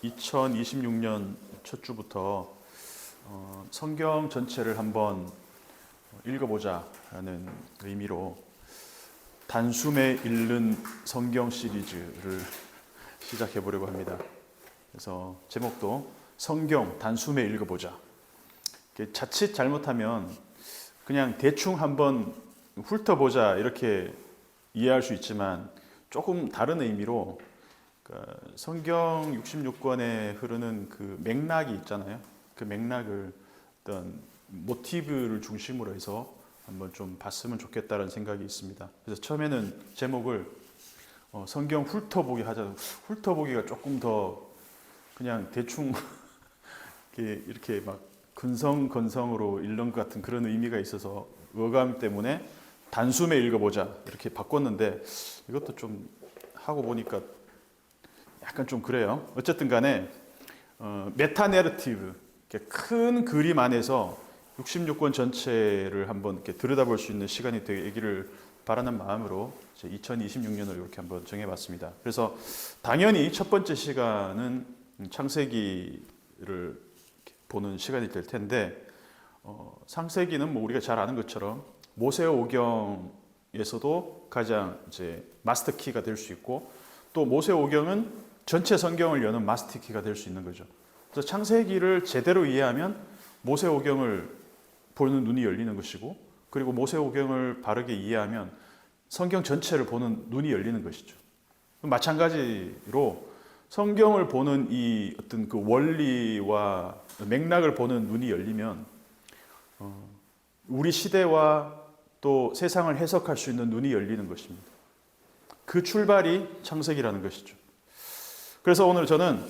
2026년 첫 주부터 성경 전체를 한번 읽어보자라는 의미로 단숨에 읽는 성경 시리즈를 시작해 보려고 합니다. 그래서 제목도 성경 단숨에 읽어보자. 자칫 잘못하면 그냥 대충 한번 훑어보자 이렇게 이해할 수 있지만 조금 다른 의미로 성경 66권에 흐르는 그 맥락이 있잖아요. 그 맥락을 어떤 모티브를 중심으로 해서 한번 좀 봤으면 좋겠다는 생각이 있습니다. 그래서 처음에는 제목을 성경 훑어보기 하자. 훑어보기가 조금 더 그냥 대충 이렇게 막 근성으로 읽는 것 같은 그런 의미가 있어서 어감 때문에 단숨에 읽어보자 이렇게 바꿨는데 이것도 좀 하고 보니까 약간 좀 그래요. 어쨌든 간에 메타 내러티브, 큰 그림 안에서 66권 전체를 한번 이렇게 들여다볼 수 있는 시간이 되기를 바라는 마음으로 2026년을 이렇게 한번 정해봤습니다. 그래서 당연히 첫 번째 시간은 창세기를 보는 시간이 될 텐데 창세기는 뭐 우리가 잘 아는 것처럼 모세오경에서도 가장 이제 마스터키가 될 수 있고 또 모세오경은 전체 성경을 여는 마스터키가 될 수 있는 거죠. 그래서 창세기를 제대로 이해하면 모세오경을 보는 눈이 열리는 것이고 그리고 모세오경을 바르게 이해하면 성경 전체를 보는 눈이 열리는 것이죠. 마찬가지로 성경을 보는 이 어떤 그 원리와 맥락을 보는 눈이 열리면 우리 시대와 또 세상을 해석할 수 있는 눈이 열리는 것입니다. 그 출발이 창세기라는 것이죠. 그래서 오늘 저는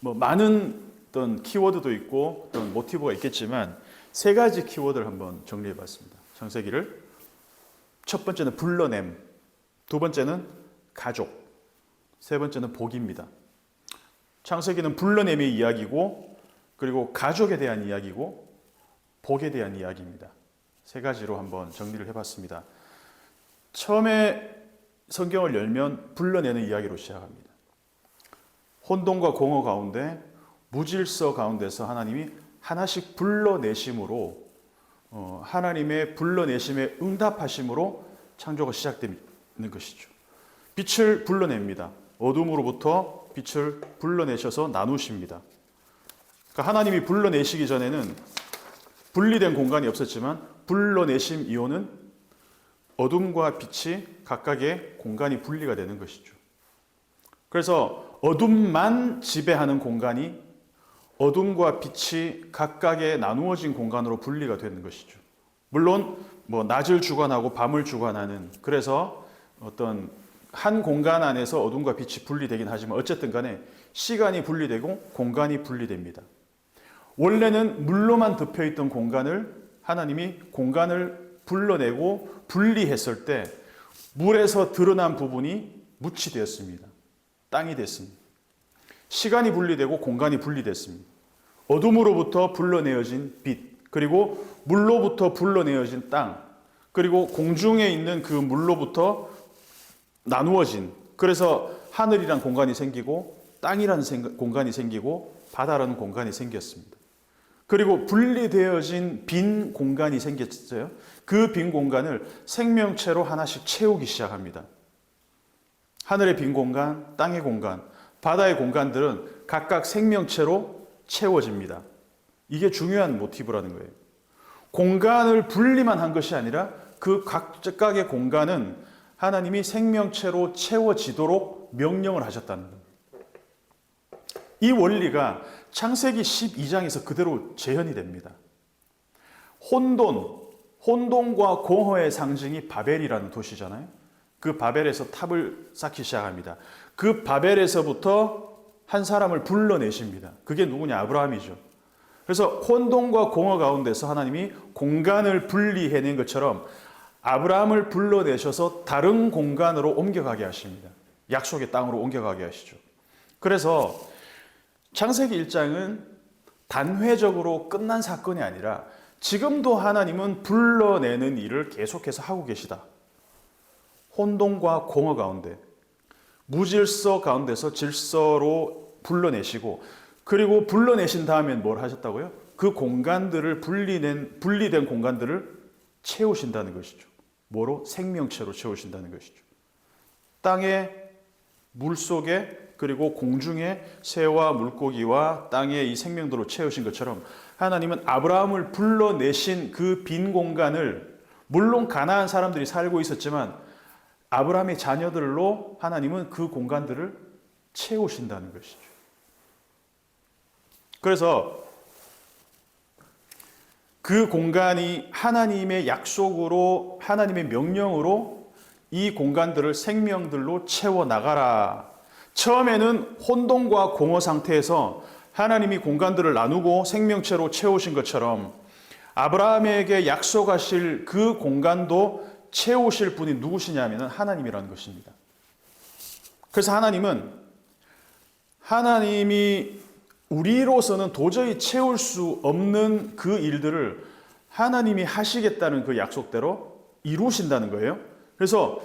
뭐 많은 어떤 키워드도 있고 어떤 모티브가 있겠지만 세 가지 키워드를 한번 정리해 봤습니다. 창세기를 첫 번째는 불러냄, 두 번째는 가족, 세 번째는 복입니다. 창세기는 불러냄의 이야기고 그리고 가족에 대한 이야기고 복에 대한 이야기입니다. 세 가지로 한번 정리를 해봤습니다. 처음에 성경을 열면 불러내는 이야기로 시작합니다. 혼돈과 공허 가운데 무질서 가운데서 하나님이 하나씩 불러내심으로 하나님의 불러내심에 응답하심으로 창조가 시작되는 것이죠. 빛을 불러냅니다. 어둠으로부터 빛을 불러내셔서 나누십니다. 그러니까 하나님이 불러내시기 전에는 분리된 공간이 없었지만 불러내심 이후는 어둠과 빛이 각각의 공간이 분리가 되는 것이죠. 그래서 어둠만 지배하는 공간이 어둠과 빛이 각각의 나누어진 공간으로 분리가 되는 것이죠. 물론 뭐 낮을 주관하고 밤을 주관하는 그래서 어떤 한 공간 안에서 어둠과 빛이 분리되긴 하지만 어쨌든 간에 시간이 분리되고 공간이 분리됩니다. 원래는 물로만 덮여있던 공간을 하나님이 공간을 불러내고 분리했을 때 물에서 드러난 부분이 묻이 되었습니다. 땅이 됐습니다. 시간이 분리되고 공간이 분리됐습니다. 어둠으로부터 불러내어진 빛, 그리고 물로부터 불러내어진 땅, 그리고 공중에 있는 그 물로부터 나누어진, 그래서 하늘이란 공간이 생기고 땅이라는 공간이 생기고 바다라는 공간이 생겼습니다. 그리고 분리되어진 빈 공간이 생겼어요. 그 빈 공간을 생명체로 하나씩 채우기 시작합니다. 하늘의 빈 공간, 땅의 공간, 바다의 공간들은 각각 생명체로 채워집니다. 이게 중요한 모티브라는 거예요. 공간을 분리만 한 것이 아니라 그 각각의 공간은 하나님이 생명체로 채워지도록 명령을 하셨다는 거예요. 이 원리가 창세기 12장에서 그대로 재현이 됩니다. 혼돈과 공허의 상징이 바벨이라는 도시잖아요. 그 바벨에서 탑을 쌓기 시작합니다. 그 바벨에서부터 한 사람을 불러내십니다. 그게 누구냐? 아브라함이죠. 그래서 혼돈과 공허 가운데서 하나님이 공간을 분리해낸 것처럼 아브라함을 불러내셔서 다른 공간으로 옮겨가게 하십니다. 약속의 땅으로 옮겨가게 하시죠. 그래서 창세기 1장은 단회적으로 끝난 사건이 아니라 지금도 하나님은 불러내는 일을 계속해서 하고 계시다. 혼돈과 공허 가운데, 무질서 가운데서 질서로 불러내시고, 그리고 불러내신 다음엔 뭘 하셨다고요? 그 공간들을 분리된 공간들을 채우신다는 것이죠. 뭐로? 생명체로 채우신다는 것이죠. 땅에, 물속에, 그리고 공중에 새와 물고기와 땅의 이 생명들로 채우신 것처럼 하나님은 아브라함을 불러내신 그 빈 공간을, 물론 가나안 사람들이 살고 있었지만 아브라함의 자녀들로 하나님은 그 공간들을 채우신다는 것이죠. 그래서 그 공간이 하나님의 약속으로, 하나님의 명령으로 이 공간들을 생명들로 채워나가라. 처음에는 혼돈과 공허 상태에서 하나님이 공간들을 나누고 생명체로 채우신 것처럼 아브라함에게 약속하실 그 공간도 채우실 분이 누구시냐면 하나님이라는 것입니다. 그래서 하나님이 우리로서는 도저히 채울 수 없는 그 일들을 하나님이 하시겠다는 그 약속대로 이루신다는 거예요. 그래서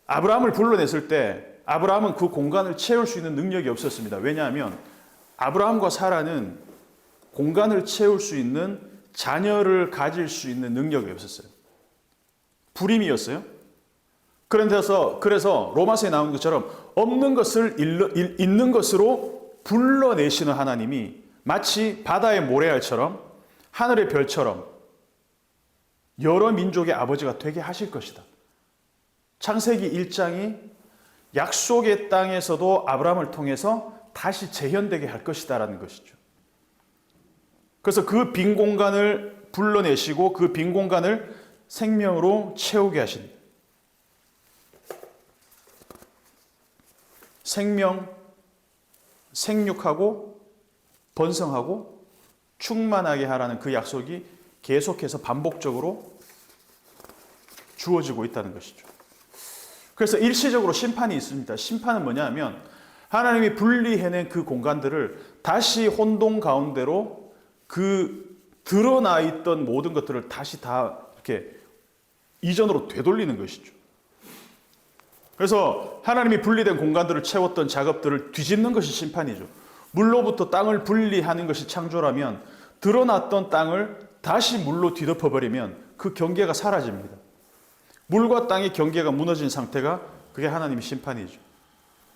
아브라함을 불러냈을 때 아브라함은 그 공간을 채울 수 있는 능력이 없었습니다. 왜냐하면 아브라함과 사라는 공간을 채울 수 있는, 자녀를 가질 수 있는 능력이 없었어요. 불임이었어요. 그래서 로마서에 나온 것처럼 없는 것을 있는 것으로 불러내시는 하나님이 마치 바다의 모래알처럼 하늘의 별처럼 여러 민족의 아버지가 되게 하실 것이다. 창세기 1장이 약속의 땅에서도 아브라함을 통해서 다시 재현되게 할 것이다라는 것이죠. 그래서 그 빈 공간을 불러내시고 그 빈 공간을 생명으로 채우게 하신다. 생육하고 번성하고 충만하게 하라는 그 약속이 계속해서 반복적으로 주어지고 있다는 것이죠. 그래서 일시적으로 심판이 있습니다. 심판은 뭐냐 하면 하나님이 분리해낸 그 공간들을 다시 혼돈 가운데로 그 드러나 있던 모든 것들을 다시 다 이렇게 이전으로 되돌리는 것이죠. 그래서 하나님이 분리된 공간들을 채웠던 작업들을 뒤집는 것이 심판이죠. 물로부터 땅을 분리하는 것이 창조라면 드러났던 땅을 다시 물로 뒤덮어버리면 그 경계가 사라집니다. 물과 땅의 경계가 무너진 상태가 그게 하나님의 심판이죠.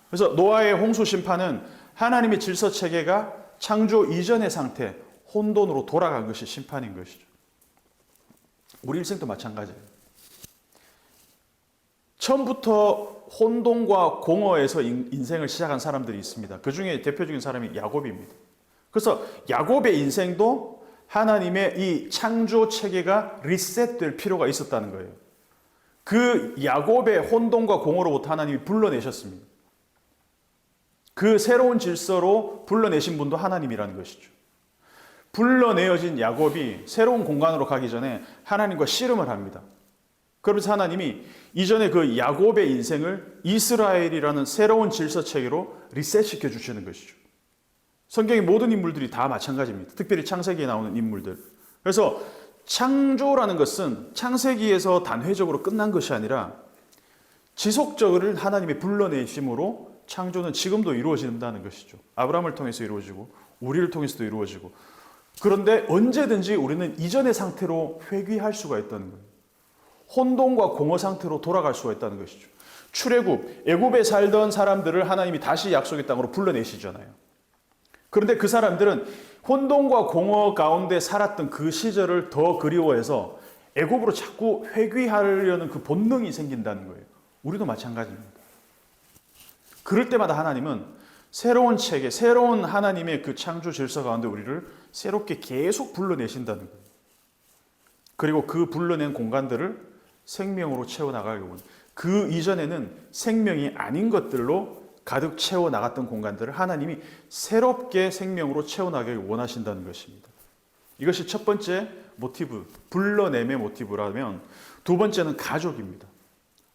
그래서 노아의 홍수 심판은 하나님의 질서 체계가 창조 이전의 상태, 혼돈으로 돌아간 것이 심판인 것이죠. 우리 일생도 마찬가지예요. 처음부터 혼돈과 공허에서 인생을 시작한 사람들이 있습니다. 그 중에 대표적인 사람이 야곱입니다. 그래서 야곱의 인생도 하나님의 이 창조 체계가 리셋될 필요가 있었다는 거예요. 그 야곱의 혼돈과 공허로부터 하나님이 불러내셨습니다. 그 새로운 질서로 불러내신 분도 하나님이라는 것이죠. 불러내어진 야곱이 새로운 공간으로 가기 전에 하나님과 씨름을 합니다. 그러면서 하나님이 이전에 그 야곱의 인생을 이스라엘이라는 새로운 질서 체계로 리셋시켜 주시는 것이죠. 성경의 모든 인물들이 다 마찬가지입니다. 특별히 창세기에 나오는 인물들. 그래서 창조라는 것은 창세기에서 단회적으로 끝난 것이 아니라 지속적으로 하나님의 불러내심으로 창조는 지금도 이루어진다는 것이죠. 아브라함을 통해서 이루어지고 우리를 통해서도 이루어지고, 그런데 언제든지 우리는 이전의 상태로 회귀할 수가 있다는 거예요. 혼돈과 공허 상태로 돌아갈 수가 있다는 것이죠. 출애굽, 애굽에 살던 사람들을 하나님이 다시 약속의 땅으로 불러내시잖아요. 그런데 그 사람들은 혼돈과 공허 가운데 살았던 그 시절을 더 그리워해서 애굽으로 자꾸 회귀하려는 그 본능이 생긴다는 거예요. 우리도 마찬가지입니다. 그럴 때마다 하나님은 새로운 체계, 새로운 하나님의 그 창조 질서 가운데 우리를 새롭게 계속 불러내신다는 거예요. 그리고 그 불러낸 공간들을 생명으로 채워나가려고 합니다. 그 이전에는 생명이 아닌 것들로 가득 채워나갔던 공간들을 하나님이 새롭게 생명으로 채워나가길 원하신다는 것입니다. 이것이 첫 번째 모티브, 불러냄의 모티브라면, 두 번째는 가족입니다.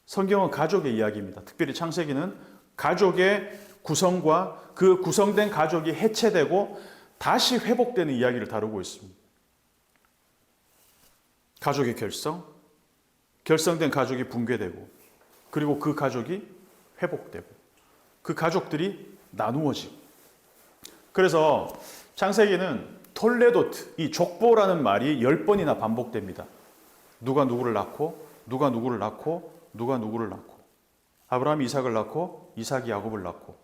성경은 가족의 이야기입니다. 특별히 창세기는 가족의 구성과 그 구성된 가족이 해체되고 다시 회복되는 이야기를 다루고 있습니다. 가족의 결성된 가족이 붕괴되고, 그리고 그 가족이 회복되고, 그 가족들이 나누어지고, 그래서 창세기는 톨레도트, 이 족보라는 말이 10번이나 반복됩니다. 누가 누구를 낳고, 누가 누구를 낳고, 누가 누구를 낳고. 아브라함이 이삭을 낳고, 이삭이 야곱을 낳고.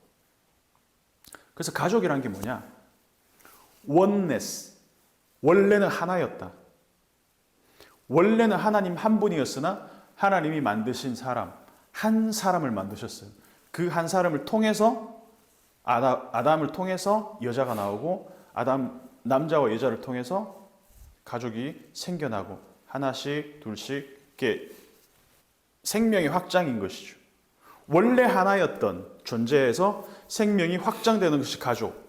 그래서 가족이란 게 뭐냐? 원네스. 원래는 하나였다. 원래는 하나님 한 분이었으나 하나님이 만드신 사람, 한 사람을 만드셨어요. 그 한 사람을 통해서 아담을 통해서 여자가 나오고 남자와 여자를 통해서 가족이 생겨나고 하나씩 둘씩 이렇게 생명의 확장인 것이죠. 원래 하나였던 존재에서 생명이 확장되는 것이 가족.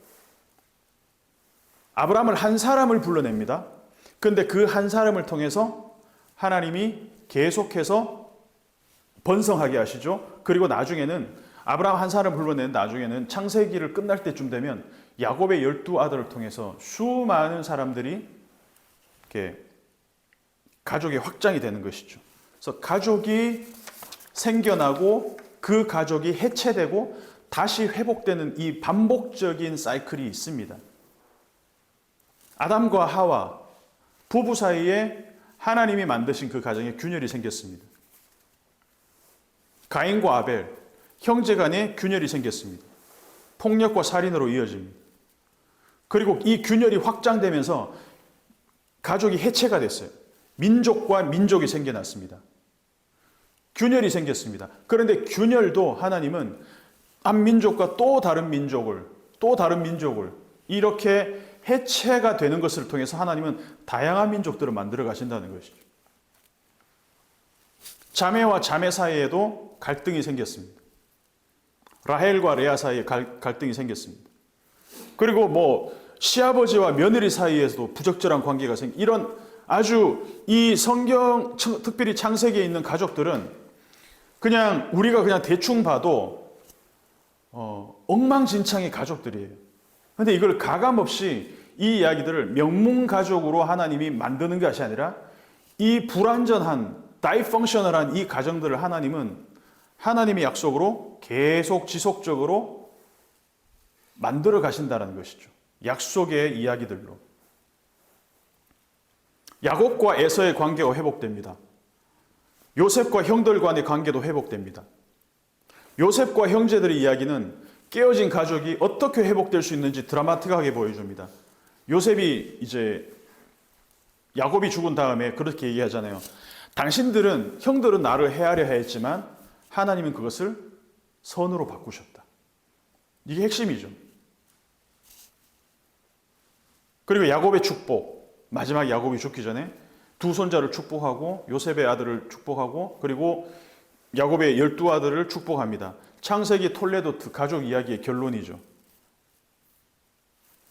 아브라함을 한 사람을 불러냅니다. 그런데 그 한 사람을 통해서 하나님이 계속해서 번성하게 하시죠. 그리고 나중에는 아브라함 한 사람을 불러낸 나중에는 창세기를 끝날 때쯤 되면 야곱의 12아들을 통해서 수많은 사람들이 이렇게 가족의 확장이 되는 것이죠. 그래서 가족이 생겨나고 그 가족이 해체되고 다시 회복되는 이 반복적인 사이클이 있습니다. 아담과 하와 부부 사이에 하나님이 만드신 그 가정에 균열이 생겼습니다. 가인과 아벨, 형제 간에 균열이 생겼습니다. 폭력과 살인으로 이어집니다. 그리고 이 균열이 확장되면서 가족이 해체가 됐어요. 민족과 민족이 생겨났습니다. 균열이 생겼습니다. 그런데 균열도 하나님은 한 민족과 또 다른 민족을 이렇게 해체가 되는 것을 통해서 하나님은 다양한 민족들을 만들어 가신다는 것이죠. 자매와 자매 사이에도 갈등이 생겼습니다. 라헬과 레아 사이에 갈등이 생겼습니다. 그리고 시아버지와 며느리 사이에서도 부적절한 관계가 이런 아주 이 성경 특별히 창세기에 있는 가족들은 우리가 그냥 대충 봐도 엉망진창의 가족들이에요. 그런데 이걸 가감없이 이 이야기들을 명문가족으로 하나님이 만드는 것이 아니라 이 불완전한 다이펑셔널한 이 가정들을 하나님의 약속으로 계속 지속적으로 만들어 가신다는 것이죠. 약속의 이야기들로. 야곱과 에서의 관계가 회복됩니다. 요셉과 형들 간의 관계도 회복됩니다. 요셉과 형제들의 이야기는 깨어진 가족이 어떻게 회복될 수 있는지 드라마틱하게 보여줍니다. 요셉이 야곱이 죽은 다음에 그렇게 얘기하잖아요. 형들은 나를 해하려 했지만 하나님은 그것을 선으로 바꾸셨다. 이게 핵심이죠. 그리고 야곱의 축복, 마지막 야곱이 죽기 전에 두 손자를 축복하고 요셉의 아들을 축복하고 그리고 야곱의 12아들을 축복합니다. 창세기 톨레도트 가족 이야기의 결론이죠.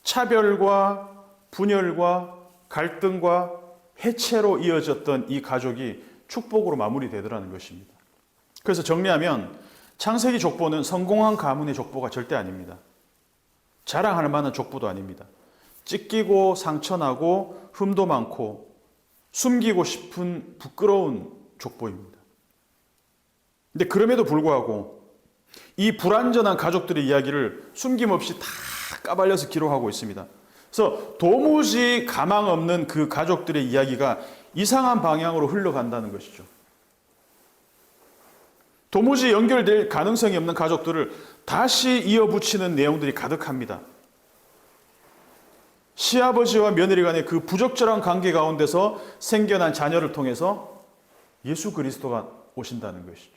차별과 분열과 갈등과 해체로 이어졌던 이 가족이 축복으로 마무리되더라는 것입니다. 그래서 정리하면 창세기 족보는 성공한 가문의 족보가 절대 아닙니다. 자랑할 만한 족보도 아닙니다. 찢기고 상처나고 흠도 많고 숨기고 싶은 부끄러운 족보입니다. 근데 그럼에도 불구하고 이 불완전한 가족들의 이야기를 숨김없이 다 까발려서 기록하고 있습니다. 그래서 도무지 가망 없는 그 가족들의 이야기가 이상한 방향으로 흘러간다는 것이죠. 도무지 연결될 가능성이 없는 가족들을 다시 이어붙이는 내용들이 가득합니다. 시아버지와 며느리 간의 그 부적절한 관계 가운데서 생겨난 자녀를 통해서 예수 그리스도가 오신다는 것이죠.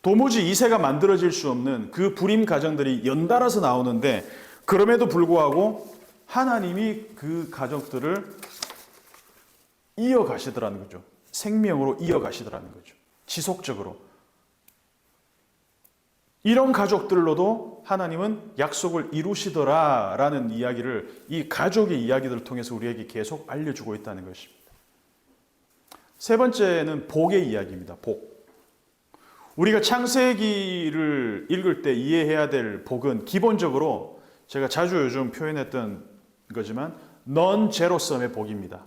도무지 이세가 만들어질 수 없는 그 불임 가정들이 연달아서 나오는데 그럼에도 불구하고 하나님이 그 가족들을 이어가시더라는 거죠. 생명으로 이어가시더라는 거죠. 지속적으로. 이런 가족들로도 하나님은 약속을 이루시더라라는 이야기를 이 가족의 이야기들을 통해서 우리에게 계속 알려주고 있다는 것입니다. 세 번째는 복의 이야기입니다. 복. 우리가 창세기를 읽을 때 이해해야 될 복은 기본적으로 제가 자주 요즘 표현했던 거지만 non-제로섬의 복입니다.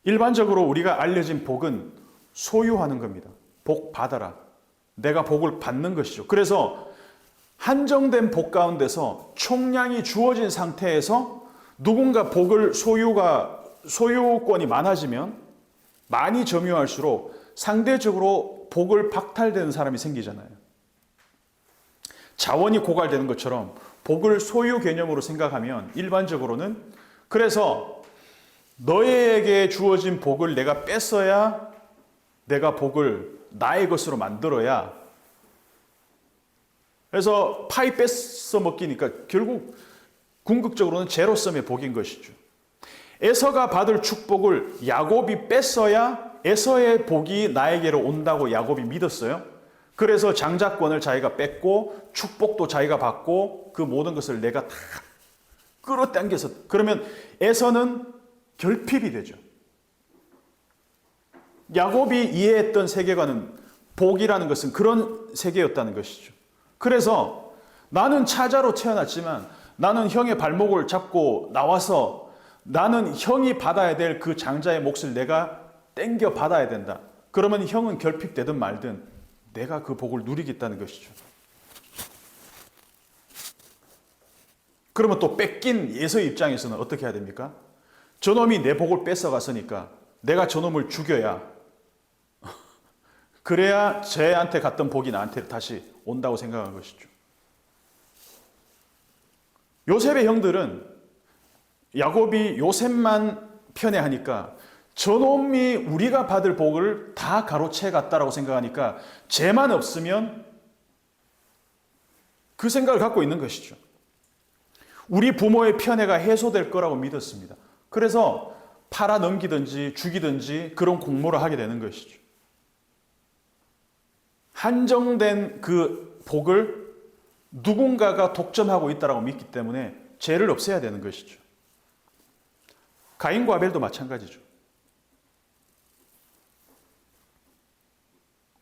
일반적으로 우리가 알려진 복은 소유하는 겁니다. 복 받아라. 내가 복을 받는 것이죠. 그래서 한정된 복 가운데서 총량이 주어진 상태에서 누군가 복을 소유권이 많아지면 많이 점유할수록 상대적으로 복을 박탈되는 사람이 생기잖아요. 자원이 고갈되는 것처럼 복을 소유 개념으로 생각하면 일반적으로는 그래서 너에게 주어진 복을 내가 뺏어야 내가 복을 나의 것으로 만들어야 그래서 파이 뺏어 먹기니까 결국 궁극적으로는 제로섬의 복인 것이죠. 에서가 받을 축복을 야곱이 뺏어야 에서의 복이 나에게로 온다고 야곱이 믿었어요. 그래서 장자권을 자기가 뺏고 축복도 자기가 받고 그 모든 것을 내가 다 끌어당겨서 그러면 에서는 결핍이 되죠. 야곱이 이해했던 세계관은 복이라는 것은 그런 세계였다는 것이죠. 그래서 나는 차자로 태어났지만 나는 형의 발목을 잡고 나와서 나는 형이 받아야 될 그 장자의 몫을 내가 땡겨 받아야 된다. 그러면 형은 결핍되든 말든 내가 그 복을 누리겠다는 것이죠. 그러면 또 뺏긴 예서의 입장에서는 어떻게 해야 됩니까? 저놈이 내 복을 뺏어갔으니까 내가 저놈을 죽여야 그래야 쟤한테 갔던 복이 나한테 다시 온다고 생각한 것이죠. 요셉의 형들은 야곱이 요셉만 편애하니까 저놈이 우리가 받을 복을 다 가로채 갔다라고 생각하니까 쟤만 없으면 그 생각을 갖고 있는 것이죠. 우리 부모의 편애가 해소될 거라고 믿었습니다. 그래서 팔아 넘기든지 죽이든지 그런 공모를 하게 되는 것이죠. 한정된 그 복을 누군가가 독점하고 있다고 믿기 때문에 죄를 없애야 되는 것이죠. 가인과 아벨도 마찬가지죠.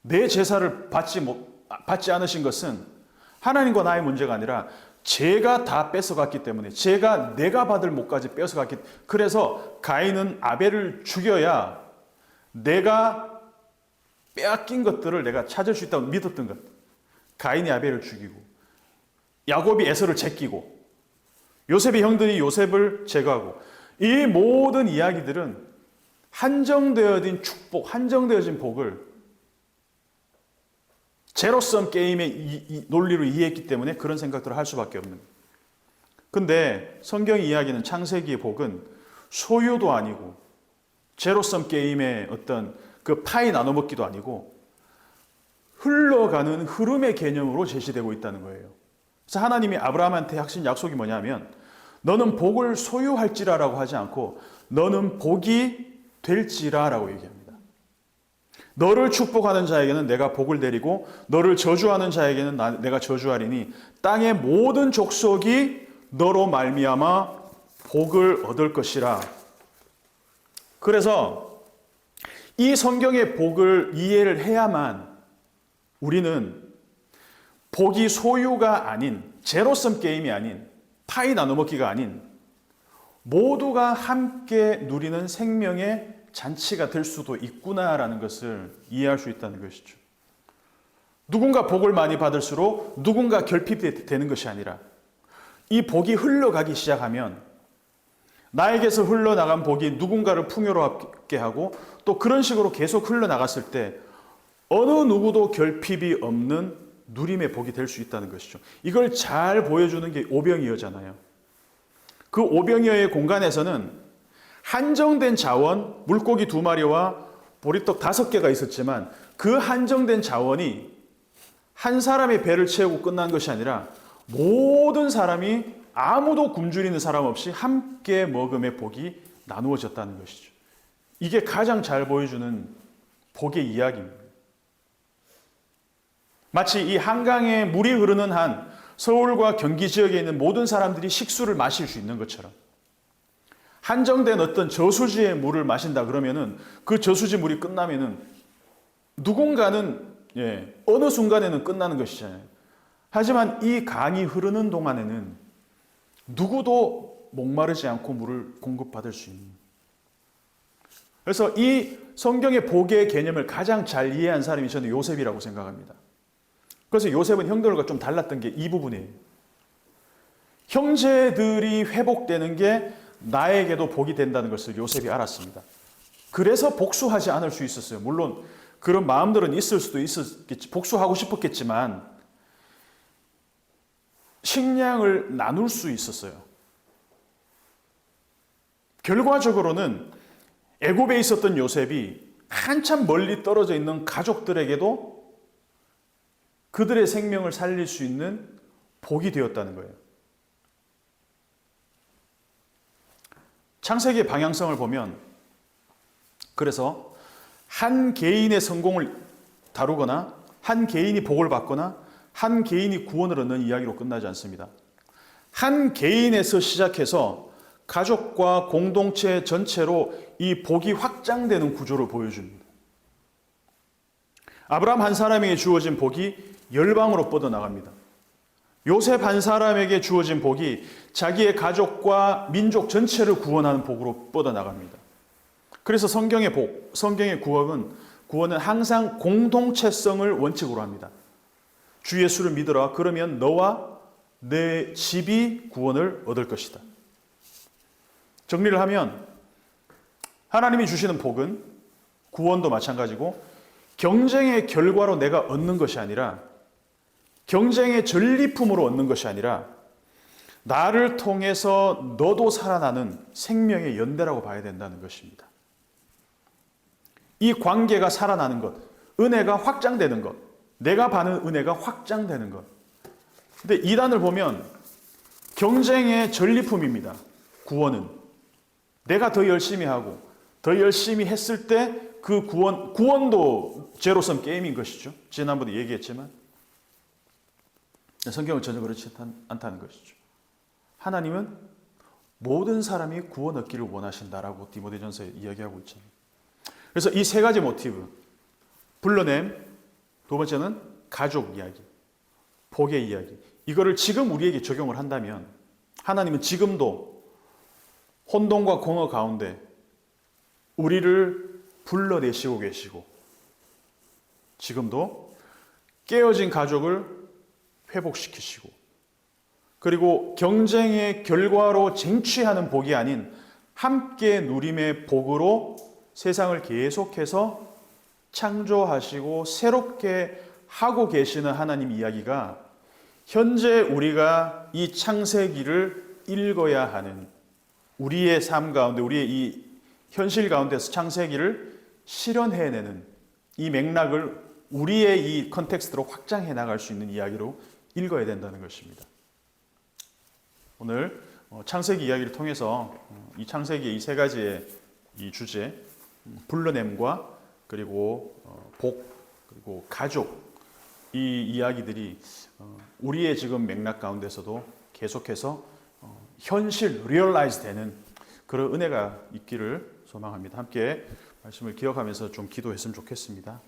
내 제사를 받지 않으신 것은 하나님과 나의 문제가 아니라 제가 다 뺏어갔기 때문에 내가 받을 몫까지 뺏어갔기 때문에 그래서 가인은 아벨을 죽여야 내가 빼앗긴 것들을 내가 찾을 수 있다고 믿었던 것. 가인이 아벨을 죽이고 야곱이 에서를 제끼고 요셉의 형들이 요셉을 제거하고 이 모든 이야기들은 한정되어진 축복, 한정되어진 복을 제로섬 게임의 논리로 이해했기 때문에 그런 생각들을 할 수밖에 없는 거예요. 근데 성경이 이야기하는 창세기의 복은 소유도 아니고 제로섬 게임의 어떤 그 파이 나눠먹기도 아니고 흘러가는 흐름의 개념으로 제시되고 있다는 거예요. 그래서 하나님이 아브라함한테 하신 약속이 뭐냐면 너는 복을 소유할지라라고 하지 않고 너는 복이 될지라라고 얘기합니다. 너를 축복하는 자에게는 내가 복을 내리고 너를 저주하는 자에게는 내가 저주하리니 땅의 모든 족속이 너로 말미암아 복을 얻을 것이라. 그래서 이 성경의 복을 이해를 해야만 우리는 복이 소유가 아닌 제로섬 게임이 아닌 파이 나눠먹기가 아닌 모두가 함께 누리는 생명의 잔치가 될 수도 있구나라는 것을 이해할 수 있다는 것이죠. 누군가 복을 많이 받을수록 누군가 결핍되는 것이 아니라 이 복이 흘러가기 시작하면 나에게서 흘러나간 복이 누군가를 풍요롭게 하고 또 그런 식으로 계속 흘러나갔을 때 어느 누구도 결핍이 없는 누림의 복이 될 수 있다는 것이죠. 이걸 잘 보여주는 게 오병이어잖아요. 그 오병이어의 공간에서는 한정된 자원, 물고기 2마리와 보리떡 5개가 있었지만 그 한정된 자원이 한 사람의 배를 채우고 끝난 것이 아니라 모든 사람이 아무도 굶주리는 사람 없이 함께 먹음의 복이 나누어졌다는 것이죠. 이게 가장 잘 보여주는 복의 이야기입니다. 마치 이 한강에 물이 흐르는 한 서울과 경기 지역에 있는 모든 사람들이 식수를 마실 수 있는 것처럼 한정된 어떤 저수지의 물을 마신다 그러면은 그 저수지 물이 끝나면은 누군가는 어느 순간에는 끝나는 것이잖아요. 하지만 이 강이 흐르는 동안에는 누구도 목마르지 않고 물을 공급받을 수 있는. 그래서 이 성경의 복의 개념을 가장 잘 이해한 사람이 저는 요셉이라고 생각합니다. 그래서 요셉은 형들과 좀 달랐던 게 이 부분이에요. 형제들이 회복되는 게 나에게도 복이 된다는 것을 요셉이 알았습니다. 그래서 복수하지 않을 수 있었어요. 물론 그런 마음들은 있을 수도 있었겠지, 복수하고 싶었겠지만 식량을 나눌 수 있었어요. 결과적으로는 애굽에 있었던 요셉이 한참 멀리 떨어져 있는 가족들에게도 그들의 생명을 살릴 수 있는 복이 되었다는 거예요. 창세기의 방향성을 보면, 그래서 한 개인의 성공을 다루거나 한 개인이 복을 받거나 한 개인이 구원을 얻는 이야기로 끝나지 않습니다. 한 개인에서 시작해서 가족과 공동체 전체로 이 복이 확장되는 구조를 보여줍니다. 아브라함 한 사람에게 주어진 복이 열방으로 뻗어나갑니다. 요셉 한 사람에게 주어진 복이 자기의 가족과 민족 전체를 구원하는 복으로 뻗어나갑니다. 그래서 성경의 복, 성경의 구원은 항상 공동체성을 원칙으로 합니다. 주 예수를 믿어라. 그러면 너와 내 집이 구원을 얻을 것이다. 정리를 하면 하나님이 주시는 복은 구원도 마찬가지고 경쟁의 결과로 내가 얻는 것이 아니라, 경쟁의 전리품으로 얻는 것이 아니라 나를 통해서 너도 살아나는 생명의 연대라고 봐야 된다는 것입니다. 이 관계가 살아나는 것, 은혜가 확장되는 것, 내가 받는 은혜가 확장되는 것. 근데 이단을 보면 경쟁의 전리품입니다. 구원은. 내가 더 열심히 하고 더 열심히 했을 때 그 구원도 제로섬 게임인 것이죠. 지난번에 얘기했지만 성경은 전혀 그렇지 않다는 것이죠. 하나님은 모든 사람이 구원 얻기를 원하신다라고 디모데전서에 이야기하고 있잖아요. 그래서 이 세 가지 모티브, 불러냄, 두 번째는 가족 이야기, 복의 이야기, 이거를 지금 우리에게 적용을 한다면 하나님은 지금도 혼돈과 공허 가운데 우리를 불러내시고 계시고, 지금도 깨어진 가족을 회복시키시고, 그리고 경쟁의 결과로 쟁취하는 복이 아닌 함께 누림의 복으로 세상을 계속해서 창조하시고 새롭게 하고 계시는 하나님 이야기가 현재 우리가 이 창세기를 읽어야 하는, 우리의 삶 가운데, 우리의 이 현실 가운데서 창세기를 실현해내는 이 맥락을 우리의 이 컨텍스트로 확장해 나갈 수 있는 이야기로 읽어야 된다는 것입니다. 오늘 창세기 이야기를 통해서 이 창세기의 이 세 가지의 이 주제, 불러냄과 그리고 복, 그리고 가족, 이 이야기들이 우리의 지금 맥락 가운데서도 계속해서 현실, 리얼라이즈 되는 그런 은혜가 있기를 소망합니다. 함께 말씀을 기억하면서 좀 기도했으면 좋겠습니다.